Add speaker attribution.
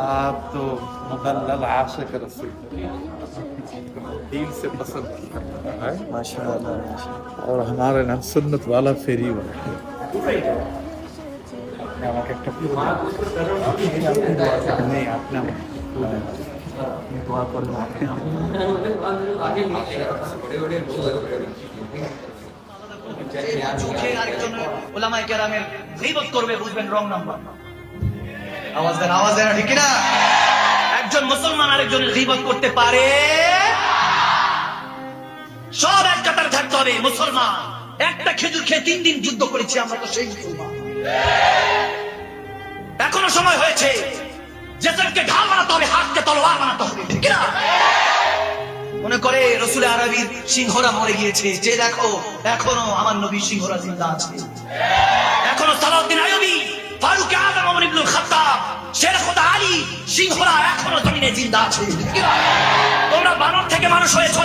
Speaker 1: आप तो मुदल्लल आशिक रसूल, दिल से पसंद करता है
Speaker 2: माशाअल्लाह।
Speaker 1: और हमारे ना सुन्नत वाला फेरी वाला আমাকে একটা নেই আপনি দোয়া করবেন
Speaker 3: চোখে আরেকজনের ওলামায়ে কেরামের গীবত করবে, বুঝবেন রং নাম্বার। আওয়াজ দেন ঠিক কিনা? একজন মুসলমান আরেকজনের গীবত করতে পারে? সব এক কাতার থাকতে হবে। মুসলমান একটা খেজুর খেয়ে 3 দিন যুদ্ধ করেছি আমরা, তো সেই মুসলমান। এখনো সময় হয়েছে, জেসেমকে ঢাল বানাতে হবে, হাতকে তলোয়ার বানাতে হবে, ঠিক কিনা? মনে করে রসুল আরবির সিংহরা মরে গিয়েছে, যে দেখো এখনো আমার নবী সিংহরা জিন্দা আছে। এখনো সালাউদ্দিন আইয়ুবী, ফারুক আযম, ওমর ইবনুল খাত্তাব, শের খোদা আলী সিংহরা এখনো জমিনে জিন্দা আছে। তোমরা বানর থেকে মানুষ হয়েছো।